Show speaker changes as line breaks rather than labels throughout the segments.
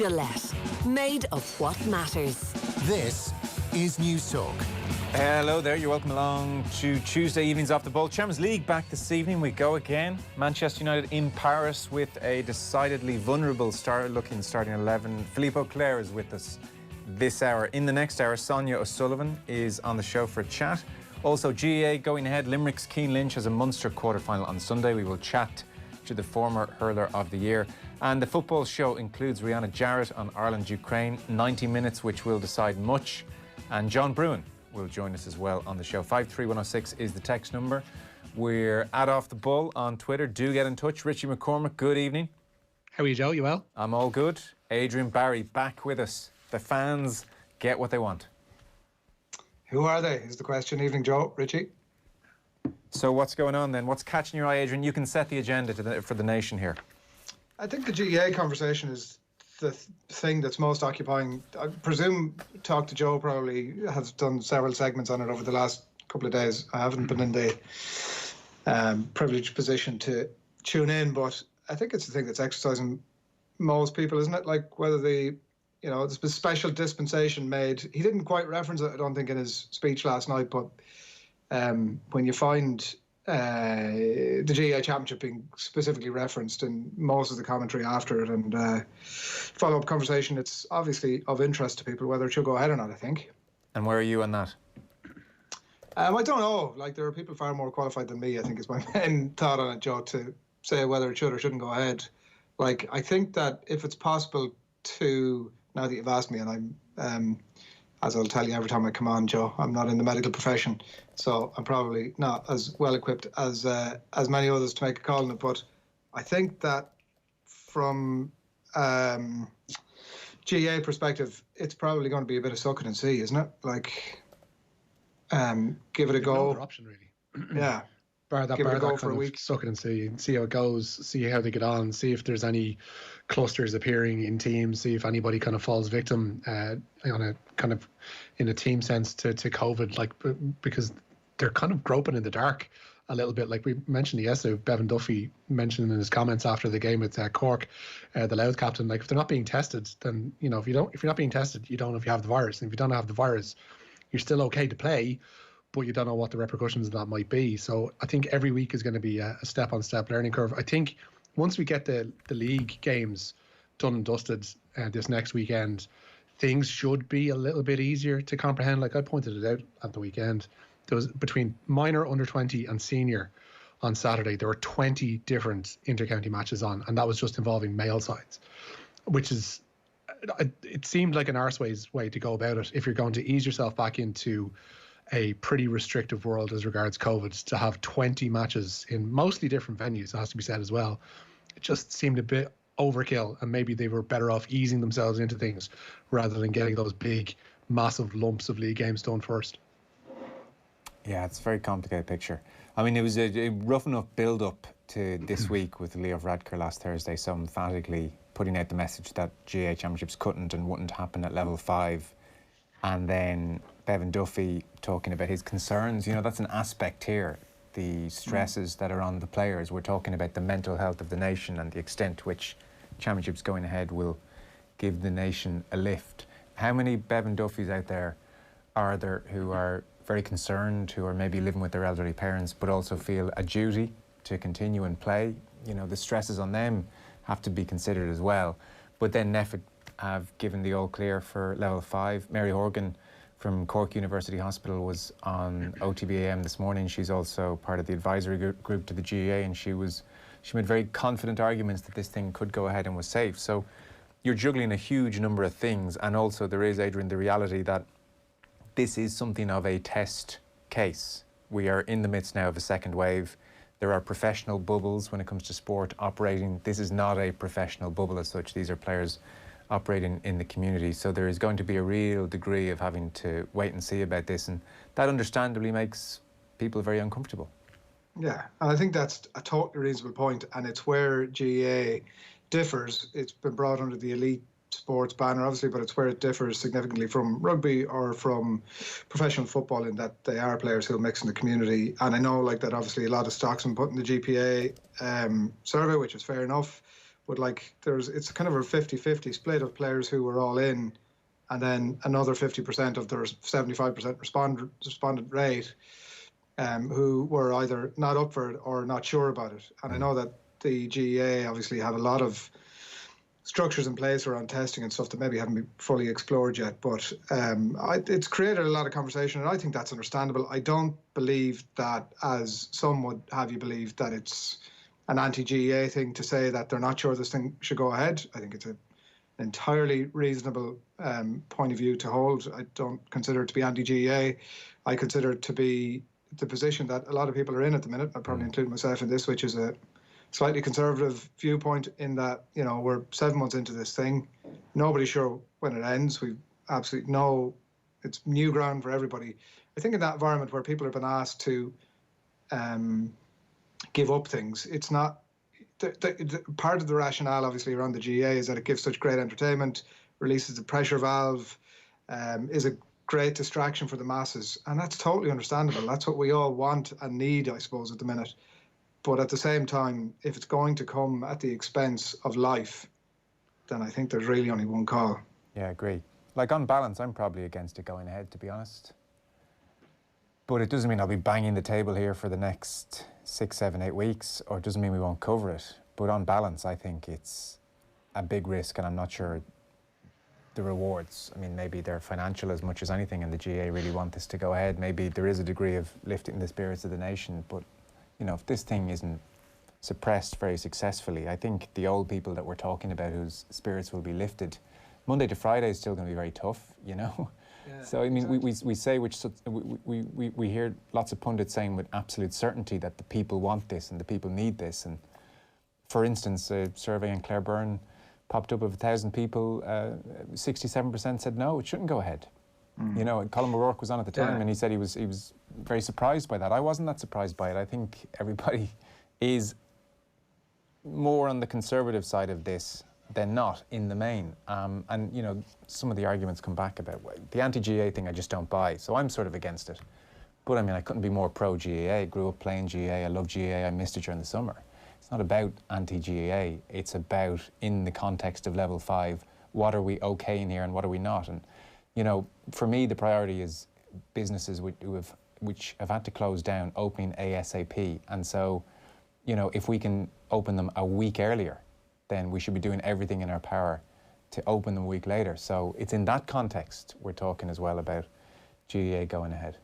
Gillette, made of what matters.
This is News Talk.
Hello there, you're welcome along to Tuesday evenings off the ball. Champions League back this evening, we go again. Manchester United in Paris with a decidedly vulnerable starting 11. Philippe Auclair is with us this hour. In the next hour, Sonia O'Sullivan is on the show for a chat. Also, GAA going ahead. Limerick's Keane Lynch has a Munster quarter-final on Sunday. We will chat to the former hurler of the year. And the football show includes Rihanna Jarrett on Ireland-Ukraine, 90 minutes, which will decide much. And John Bruin will join us as well on the show. 53106 is the text number. We're at Off the Bull on Twitter. Do get in touch. Richie McCormack, good evening.
How are you, Joe? You well?
I'm all good. Adrian Barry back with us. The fans get what they want.
Who are they, is the question. Evening, Joe. Richie?
So what's going on then? What's catching your eye, Adrian? You can set the agenda for the nation here.
I think the GAA conversation is the thing that's most occupying. I presume Talk to Joe probably has done several segments on it over the last couple of days. I haven't been in the privileged position to tune in, but I think it's the thing that's exercising most people, isn't it? Like whether the special dispensation made, he didn't quite reference it, I don't think, in his speech last night, but when you find the GAA Championship being specifically referenced in most of the commentary after it and follow-up conversation, it's obviously of interest to people whether it should go ahead or not, I think.
And where are you on that?
I don't know. Like, there are people far more qualified than me, I think, is my main thought on it, Joe, to say whether it should or shouldn't go ahead. Like, I think that if it's possible to, now that you've asked me, and I'm as I'll tell you every time I come on, Joe, I'm not in the medical profession, so I'm probably not as well equipped as many others to make a call on it. But I think that from GAA perspective, it's probably going to be a bit of suck it and see, isn't it? Like, give it a go.
No other option, really.
Yeah.
Bar that for a week. Suck it and see how it goes, see how they get on, see if there's any clusters appearing in teams, see if anybody kind of falls victim in a team sense to COVID, like, because they're kind of groping in the dark a little bit. Like we mentioned yesterday, Bevan Duffy mentioned in his comments after the game with Cork, the Louth captain, like if they're not being tested, then if you're not being tested, you don't know if you have the virus, and if you don't have the virus, you're still okay to play, but you don't know what the repercussions of that might be. So I think every week is going to be a step-on-step learning curve. I think once we get the league games done and dusted this next weekend, things should be a little bit easier to comprehend. Like I pointed it out at the weekend, there was between minor, under 20 and senior on Saturday, there were 20 different inter-county matches on, and that was just involving male sides, which is, it seemed like an arseways way to go about it if you're going to ease yourself back into a pretty restrictive world as regards COVID, to have 20 matches in mostly different venues, it has to be said as well. It just seemed a bit overkill, and maybe they were better off easing themselves into things rather than getting those big, massive lumps of league games done first.
Yeah, it's a very complicated picture. I mean, it was a rough enough build-up to this week with Leo Varadkar last Thursday, so emphatically putting out the message that GAA Championships couldn't and wouldn't happen at level 5. And then Bevan Duffy talking about his concerns. That's an aspect here. The stresses that are on the players. We're talking about the mental health of the nation and the extent to which championships going ahead will give the nation a lift. How many Bevan Duffys out there are there who are very concerned, who are maybe living with their elderly parents, but also feel a duty to continue and play? The stresses on them have to be considered as well. But then NEFIT have given the all clear for level 5. Mary Horgan from Cork University Hospital was on OTB AM this morning. She's also part of the advisory group to the GAA, and she made very confident arguments that this thing could go ahead and was safe. So you're juggling a huge number of things, and also there is, Adrian, the reality that this is something of a test case. We are in the midst now of a second wave. There are professional bubbles when it comes to sport operating. This is not a professional bubble as such. These are players operating in the community. So there is going to be a real degree of having to wait and see about this, and that understandably makes people very uncomfortable.
Yeah, and I think that's a totally reasonable point, and it's where GAA differs. It's been brought under the elite sports banner, obviously, but it's where it differs significantly from rugby or from professional football, in that they are players who mix in the community. And I know, like, that obviously a lot of stock's been put in the GPA survey, which is fair enough. But like it's kind of a 50-50 split of players who were all in, and then another 50% of their 75% respondent rate who were either not up for it or not sure about it. And I know that the GEA obviously have a lot of structures in place around testing and stuff that maybe haven't been fully explored yet, but it's created a lot of conversation, and I think that's understandable. I don't believe that, as some would have you believe, that it's an anti-GEA thing to say that they're not sure this thing should go ahead. I think it's an entirely reasonable point of view to hold. I don't consider it to be anti-GEA. I consider it to be the position that a lot of people are in at the minute. I probably include myself in this, which is a slightly conservative viewpoint in that, you know, we're 7 months into this thing. Nobody's sure when it ends. We absolutely know it's new ground for everybody. I think in that environment where people have been asked to give up things, it's not... The part of the rationale, obviously, around the GA is that it gives such great entertainment, releases the pressure valve, is a great distraction for the masses. And that's totally understandable. That's what we all want and need, I suppose, at the minute. But at the same time, if it's going to come at the expense of life, then I think there's really only one call.
Yeah, I agree. Like, on balance, I'm probably against it going ahead, to be honest. But it doesn't mean I'll be banging the table here for the next 6, 7, 8 weeks, or it doesn't mean we won't cover it. But on balance, I think it's a big risk, and I'm not sure the rewards. I mean, maybe they're financial as much as anything, and the GA really want this to go ahead. Maybe there is a degree of lifting the spirits of the nation, but you know, if this thing isn't suppressed very successfully, I think the old people that we're talking about whose spirits will be lifted, Monday to Friday is still going to be very tough, you know? Yeah, so, I mean, exactly. we say, we hear lots of pundits saying with absolute certainty that the people want this and the people need this. And for instance, a survey in Clareburn popped up of 1,000 people, 67% said no, it shouldn't go ahead. You know, Colin O'Rourke was on at the time, and he said he was very surprised by that. I wasn't that surprised by it. I think everybody is more on the conservative side of this than not in the main. And, you know, some of the arguments come back about the anti-GA thing I just don't buy. So I'm sort of against it. But, I mean, I couldn't be more pro-GAA. I grew up playing GAA. I love GAA. I missed it during the summer. It's not about anti-GAA. It's about, in the context of level 5, what are we okay in here and what are we not? And, you know, for me, the priority is businesses which have had to close down, opening ASAP. And so, you know, if we can open them a week earlier, then we should be doing everything in our power to open them a week later. So it's in that context we're talking as well about GEA going ahead.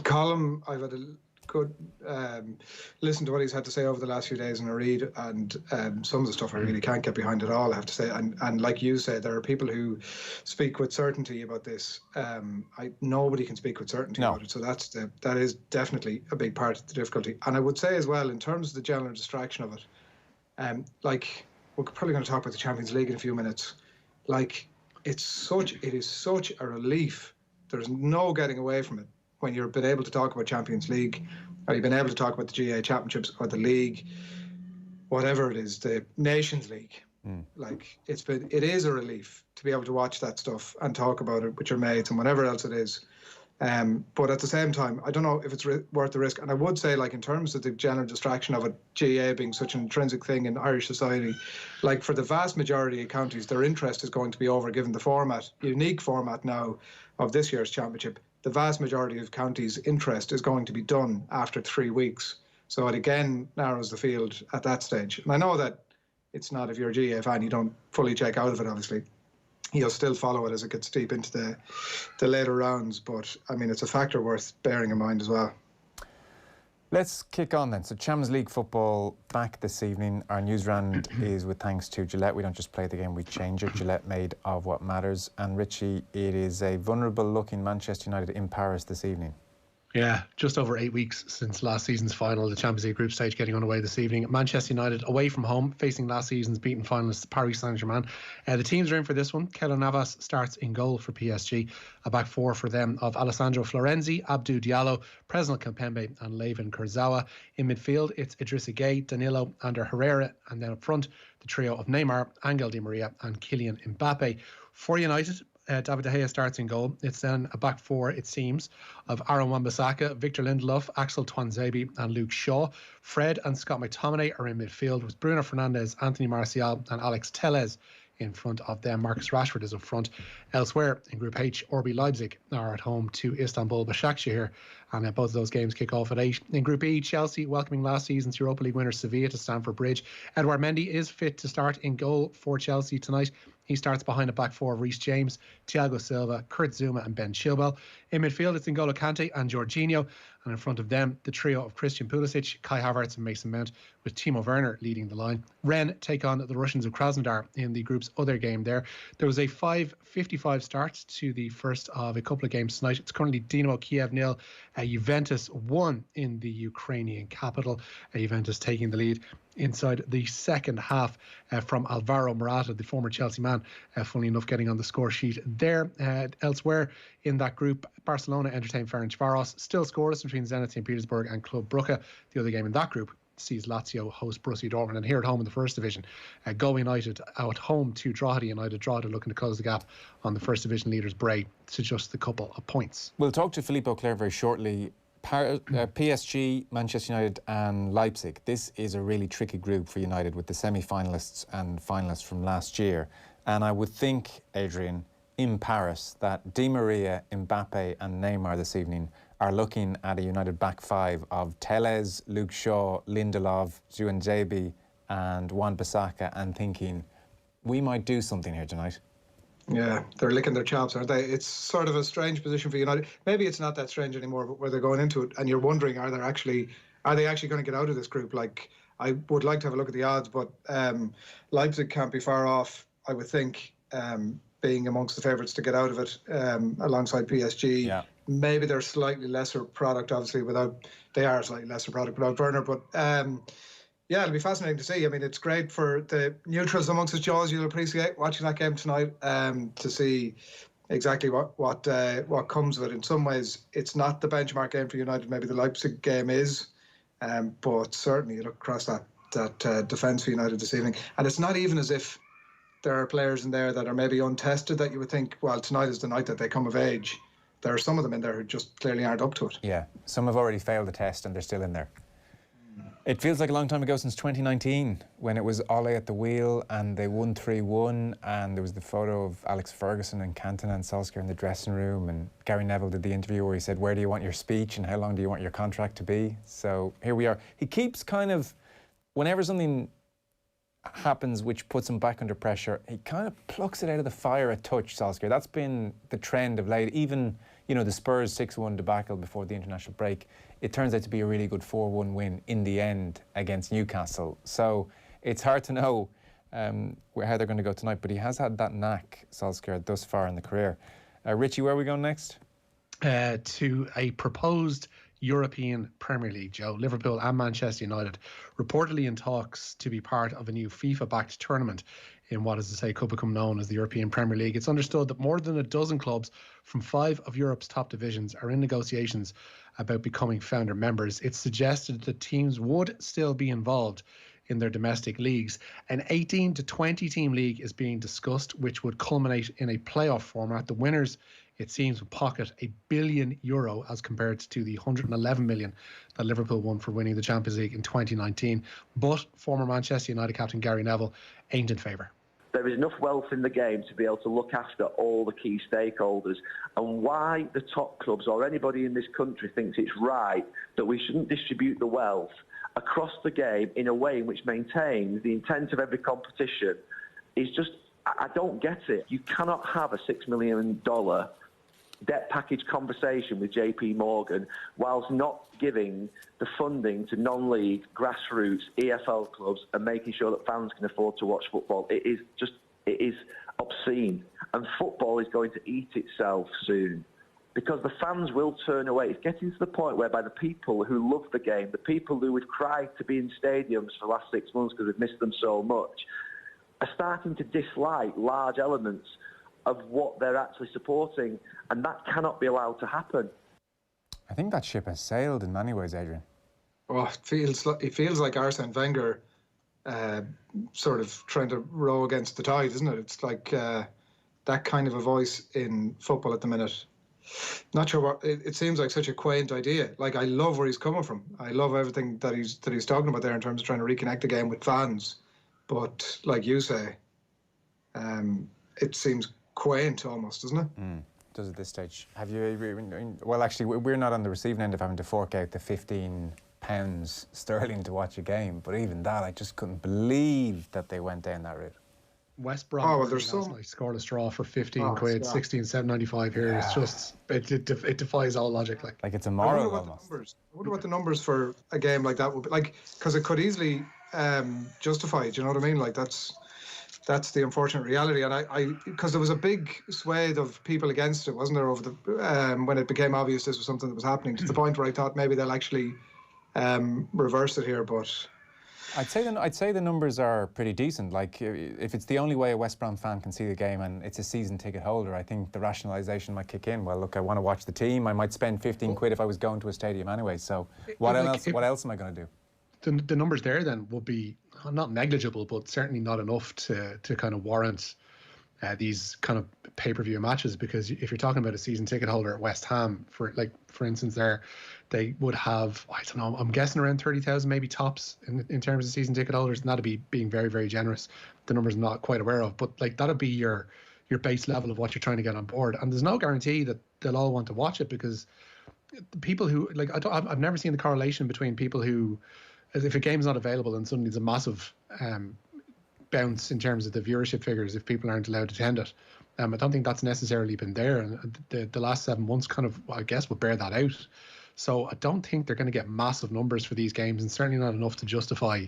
Colin, I've had a good listen to what he's had to say over the last few days in a read, and some of the stuff I really can't get behind at all, I have to say. And like you say, there are people who speak with certainty about this. Nobody can speak with certainty about it, so that is definitely a big part of the difficulty. And I would say as well, in terms of the general distraction of it, like, we're probably going to talk about the Champions League in a few minutes. Like, it is such a relief. There's no getting away from it. When you've been able to talk about Champions League, or you've been able to talk about the GA Championships or the league, whatever it is, the Nations League, like, it is a relief to be able to watch that stuff and talk about it with your mates and whatever else it is. But at the same time, I don't know if it's worth the risk. And I would say, like, in terms of the general distraction of it, GA being such an intrinsic thing in Irish society, like, for the vast majority of counties, their interest is going to be over, given the unique format now of this year's championship. The vast majority of counties' interest is going to be done after 3 weeks. So it again narrows the field at that stage. And I know that it's not, if you're a GA fan, you don't fully check out of it, obviously. You'll still follow it as it gets deep into the later rounds. But, I mean, it's a factor worth bearing in mind as well.
Let's kick on then. So Champions League football back this evening. Our Newsround is with thanks to Gillette. We don't just play the game, we change it. Gillette, made of what matters. And Richie, it is a vulnerable looking Manchester United in Paris this evening.
Yeah, just over 8 weeks since last season's final, the Champions League group stage getting underway this evening. Manchester United away from home, facing last season's beaten finalists Paris Saint-Germain. The teams are in for this one. Keylor Navas starts in goal for PSG. A back four for them of Alessandro Florenzi, Abdou Diallo, Presnel Kimpembe and Layvin Kurzawa. In midfield, it's Idrissa Gueye, Danilo, Ander Herrera, and then up front, the trio of Neymar, Angel Di Maria and Kylian Mbappe. For United, David De Gea starts in goal. It's then a back four, it seems, of Aaron Wan-Bissaka, Victor Lindelof, Axel Tuanzebe and Luke Shaw. Fred and Scott McTominay are in midfield with Bruno Fernandes, Anthony Martial and Alex Tellez in front of them. Marcus Rashford is up front. Elsewhere in Group H, RB Leipzig are at home to Istanbul Başakşehir, and both of those games kick off at 8. In Group E, Chelsea welcoming last season's Europa League winner Sevilla to Stamford Bridge. Edouard Mendy is fit to start in goal for Chelsea tonight. He starts behind a back four of Reece James, Thiago Silva, Kurt Zouma and Ben Chilwell. In midfield, it's N'Golo Kante and Jorginho. And in front of them, the trio of Christian Pulisic, Kai Havertz and Mason Mount, with Timo Werner leading the line. Rennes take on the Russians of Krasnodar in the group's other game there. There was a 5:55 start to the first of a couple of games tonight. It's currently Dinamo Kiev 0, Juventus 1 in the Ukrainian capital. Juventus taking the lead inside the second half from Alvaro Morata, the former Chelsea man, funnily enough, getting on the score sheet there. Elsewhere in that group, Barcelona entertain Ferencváros, still scoreless between Zenit St. Petersburg and Club Brugge. The other game in that group sees Lazio host Borussia Dortmund, and here at home in the First Division, Go United out home to Drogheda United. Drogheda looking to close the gap on the First Division leaders Bray to just a couple of points.
We'll talk to Philippe Auclair very shortly. PSG, Manchester United and Leipzig. This is a really tricky group for United with the semi-finalists and finalists from last year. And I would think, Adrian, in Paris, that Di Maria, Mbappe and Neymar this evening are looking at a United back five of Tellez, Luke Shaw, Lindelof, Tuanzebe and Wan-Bissaka and thinking, we might do something here tonight.
Yeah, they're licking their chops, aren't they? It's sort of a strange position for United. Maybe it's not that strange anymore, but where they're going into it, and you're wondering, are they actually going to get out of this group? Like, I would like to have a look at the odds, but Leipzig can't be far off, I would think, being amongst the favourites to get out of it, alongside PSG.
Yeah.
Maybe they're slightly lesser product, obviously, they are a slightly lesser product without Werner, but yeah, it'll be fascinating to see. I mean, it's great for the neutrals amongst us, Jaws. You'll appreciate watching that game tonight to see exactly what comes of it. In some ways, it's not the benchmark game for United. Maybe the Leipzig game is, but certainly you look across that defence for United this evening, and it's not even as if there are players in there that are maybe untested that you would think, well, tonight is the night that they come of age. There are some of them in there who just clearly aren't up to it.
Yeah, some have already failed the test and they're still in there. It feels like a long time ago since 2019 when it was Ole at the wheel and they won 3-1 and there was the photo of Alex Ferguson and Cantona and Solskjaer in the dressing room, and Gary Neville did the interview where he said, where do you want your speech and how long do you want your contract to be? So here we are. He keeps kind of, whenever something happens which puts him back under pressure, he kind of plucks it out of the fire a touch, Solskjaer. That's been the trend of late. Even, the Spurs 6-1 debacle before the international break, it turns out to be a really good 4-1 win in the end against Newcastle. So it's hard to know how they're going to go tonight, but he has had that knack, Solskjaer, thus far in the career. Richie, where are we going next?
To a proposed European Premier League, Joe. Liverpool and Manchester United reportedly in talks to be part of a new FIFA-backed tournament in what, as I say, could become known as the European Premier League. It's understood that more than a dozen clubs from 5 of Europe's top divisions are in negotiations about becoming founder members. It's suggested that teams would still be involved in their domestic leagues. An 18 to 20 team league is being discussed, which would culminate in a playoff format. The winners, it seems, will pocket €1 billion as compared to the 111 million that Liverpool won for winning the Champions League in 2019. But former Manchester United captain Gary Neville ain't in favour.
There is enough wealth in the game to be able to look after all the key stakeholders. And why the top clubs or anybody in this country thinks it's right that we shouldn't distribute the wealth across the game in a way in which maintains the intent of every competition is just, I don't get it. You cannot have a $6 million debt package conversation with JP Morgan whilst not giving the funding to non-league, grassroots, EFL clubs and making sure that fans can afford to watch football. It is obscene. And football is going to eat itself soon because the fans will turn away. It's getting to the point whereby the people who love the game, the people who would cry to be in stadiums for the last 6 months because we've missed them so much, are starting to dislike large elements of what they're actually supporting, and that cannot be allowed to happen.
I think that ship has sailed in many ways, Adrian.
Oh, it feels like Arsene Wenger sort of trying to row against the tide, isn't it? It's like that kind of a voice in football at the minute. Not sure what it seems like. Such a quaint idea. Like, I love where he's coming from. I love everything that he's talking about there in terms of trying to reconnect the game with fans. But like you say, it seems quaint almost, doesn't it?
Does at this stage. Have you? Well, actually, we're not on the receiving end of having to fork out the £15 sterling to watch a game. But even that, I just couldn't believe that they went down that route.
West Brom last night scored a straw for 15 quid, 16,795 here. Yeah. It's just, it defies all logic. Like
it's immoral almost.
I wonder what the numbers for a game like that would be. Like, because it could easily justify it, you know what I mean? Like, that's the unfortunate reality. And because there was a big swathe of people against it, wasn't there, over the when it became obvious this was something that was happening, to the point where I thought maybe they'll actually reverse it here, but...
I'd say the numbers are pretty decent. Like, if it's the only way a West Brom fan can see the game and it's a season ticket holder, I think the rationalisation might kick in. Well, look, I want to watch the team. I might spend 15 quid if I was going to a stadium anyway. So what else am I going to do?
The numbers there then would be not negligible, but certainly not enough to kind of warrant these kind of pay-per-view matches. Because if you're talking about a season ticket holder at West Ham, for instance, there, they would have, I don't know, I'm guessing around 30,000 maybe tops in terms of season ticket holders, and that'd be being very, very generous. The numbers I'm not quite aware of, but like that'd be your base level of what you're trying to get on board. And there's no guarantee that they'll all want to watch it, because the people who, like, I've never seen the correlation between people who, as if a game's not available and suddenly there's a massive bounce in terms of the viewership figures if people aren't allowed to attend it. I don't think that's necessarily been there, and the last 7 months kind of, I guess, would bear that out. So I don't think they're going to get massive numbers for these games, and certainly not enough to justify.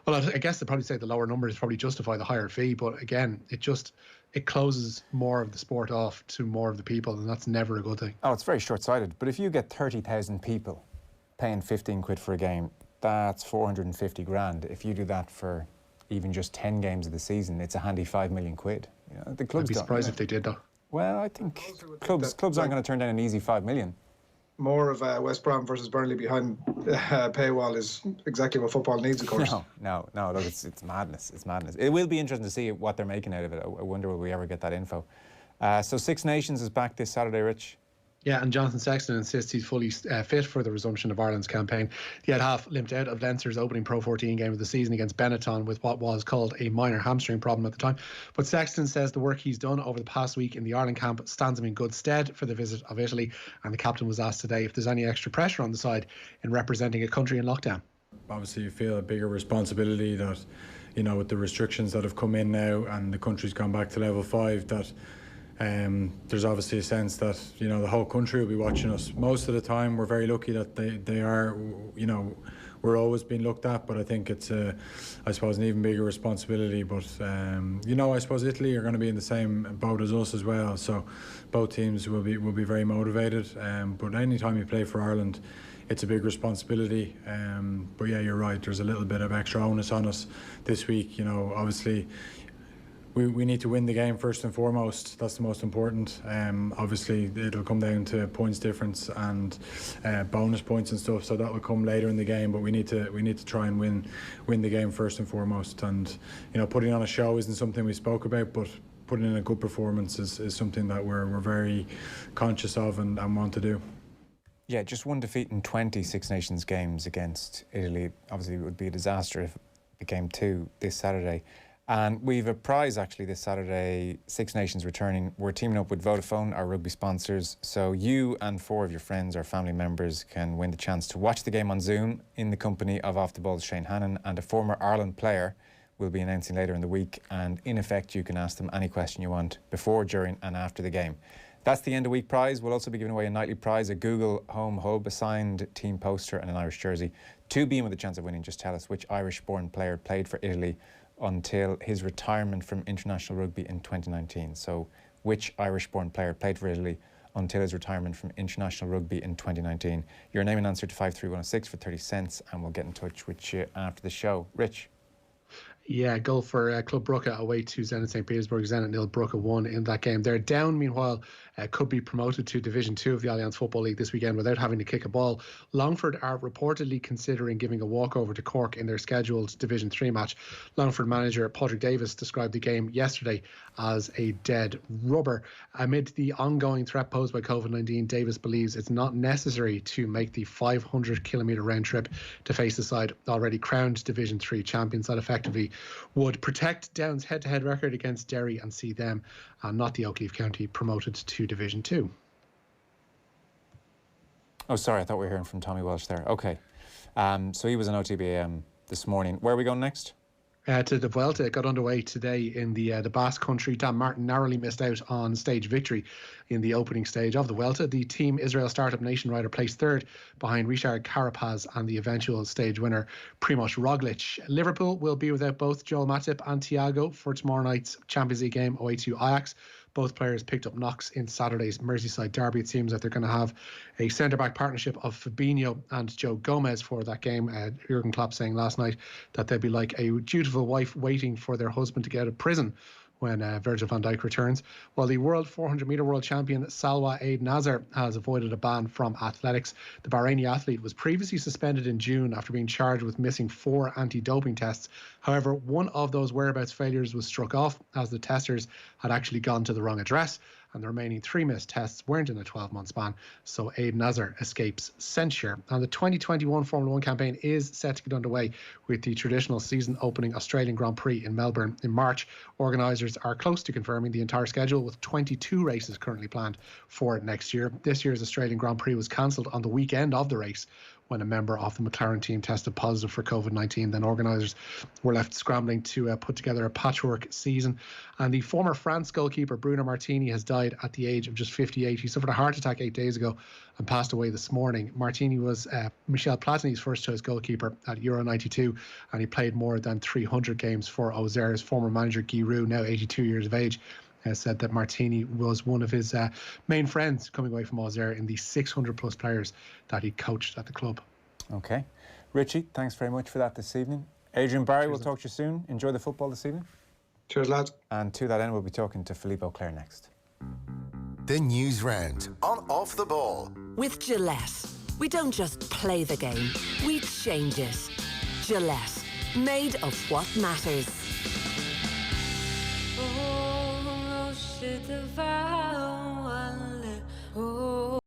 Well, I guess they'd probably say the lower numbers probably justify the higher fee, but again, it closes more of the sport off to more of the people, and that's never a good thing.
Oh, it's very short-sighted. But if you get 30,000 people paying 15 quid for a game, that's 450 grand. If you do that for even just 10 games of the season, it's a handy 5 million quid. You know, the clubs
I'd be surprised if they did, though.
Well, I think clubs aren't going to turn down an easy 5 million.
More of West Brom versus Burnley behind paywall is exactly what football needs, of course.
No. Look, it's madness. It's madness. It will be interesting to see what they're making out of it. I wonder will we ever get that info. So Six Nations is back this Saturday, Rich.
Yeah, and Jonathan Sexton insists he's fully fit for the resumption of Ireland's campaign. The Ed half limped out of Leinster's opening Pro 14 game of the season against Benetton with what was called a minor hamstring problem at the time. But Sexton says the work he's done over the past week in the Ireland camp stands him in good stead for the visit of Italy. And the captain was asked today if there's any extra pressure on the side in representing a country in lockdown.
Obviously, you feel a bigger responsibility that, you know, with the restrictions that have come in now and the country's gone back to level 5, that there's obviously a sense that, you know, the whole country will be watching us. Most of the time, we're very lucky that they are, you know, we're always being looked at, but I think it's, I suppose, an even bigger responsibility. But, you know, I suppose Italy are going to be in the same boat as us as well. So both teams will be very motivated. But any time you play for Ireland, it's a big responsibility. But yeah, you're right. There's a little bit of extra onus on us this week. You know, obviously, we need to win the game first and foremost. That's the most important. Obviously, it'll come down to points difference and bonus points and stuff. So that will come later in the game. But we need to try and win the game first and foremost. And, you know, putting on a show isn't something we spoke about, but putting in a good performance is something that we're very conscious of and want to do.
Yeah, just one defeat in 20 Six Nations games against Italy. Obviously, it would be a disaster if it became 2 this Saturday. And we've a prize actually this Saturday, Six Nations returning. We're teaming up with Vodafone, our rugby sponsors. So you and 4 of your friends or family members can win the chance to watch the game on Zoom in the company of Off the Ball's Shane Hannon, and a former Ireland player will be announcing later in the week. And in effect, you can ask them any question you want before, during and after the game. That's the end of week prize. We'll also be giving away a nightly prize, a Google Home Hub, a signed team poster and an Irish jersey. To be in with a chance of winning, just tell us which Irish-born player played for Italy until his retirement from international rugby in 2019. So which Irish-born player played for Italy until his retirement from international rugby in 2019? Your name and answer to 53106 for 30 cents, and we'll get in touch with you after the show. Rich?
Yeah, goal for Club Brugge away to Zenit St. Petersburg. Zenit 0, Brugge 1 in that game. They're down, meanwhile, could be promoted to Division 2 of the Allianz Football League this weekend without having to kick a ball. Longford are reportedly considering giving a walkover to Cork in their scheduled Division 3 match. Longford manager Padraig Davis described the game yesterday as a dead rubber. Amid the ongoing threat posed by COVID-19, Davis believes it's not necessary to make the 500-kilometre round trip to face the side already crowned Division 3 champions. That effectively would protect Down's head-to-head record against Derry and see them, not the Oakleaf County, promoted to Division 2.
Oh, sorry, I thought we were hearing from Tommy Walsh there. Okay. So he was on OTB AM this morning. Where are we going next?
To the Vuelta. It got underway today in the Basque Country. Dan Martin narrowly missed out on stage victory in the opening stage of the Vuelta. The Team Israel Startup Nation rider placed third behind Richard Carapaz and the eventual stage winner Primož Roglic. Liverpool will be without both Joel Matip and Thiago for tomorrow night's Champions League game away to Ajax. Both players picked up knocks in Saturday's Merseyside derby. It seems that they're going to have a centre-back partnership of Fabinho and Joe Gomez for that game. Jurgen Klopp saying last night that they'll be like a dutiful wife waiting for their husband to get out of prison when Virgil van Dijk returns. While the world 400-metre world champion Salwa Eid Nazar has avoided a ban from athletics. The Bahraini athlete was previously suspended in June after being charged with missing 4 anti-doping tests. However, one of those whereabouts failures was struck off as the testers had actually gone to the wrong address, and the remaining 3 missed tests weren't in a 12-month span, so Eid Nazar escapes censure. And the 2021 Formula 1 campaign is set to get underway with the traditional season-opening Australian Grand Prix in Melbourne in March. Organisers are close to confirming the entire schedule, with 22 races currently planned for next year. This year's Australian Grand Prix was cancelled on the weekend of the race when a member of the McLaren team tested positive for COVID-19. Then organisers were left scrambling to put together a patchwork season. And the former France goalkeeper Bruno Martini has died at the age of just 58. He suffered a heart attack 8 days ago and passed away this morning. Martini was Michel Platini's first choice goalkeeper at Euro 92, and he played more than 300 games for Auxerre's former manager Guy Roux, now 82 years of age, said that Martini was one of his main friends coming away from Auxerre in the 600 plus players that he coached at the club.
Okay. Richie, thanks very much for that this evening. Adrian Barry, we'll talk to you soon. Enjoy the football this evening.
Cheers, lads.
And to that end, we'll be talking to Philippe Auclair next.
The News Round on Off the Ball.
With Gillette, we don't just play the game, we change it. Gillette, made of what matters.
Oh, should the vibe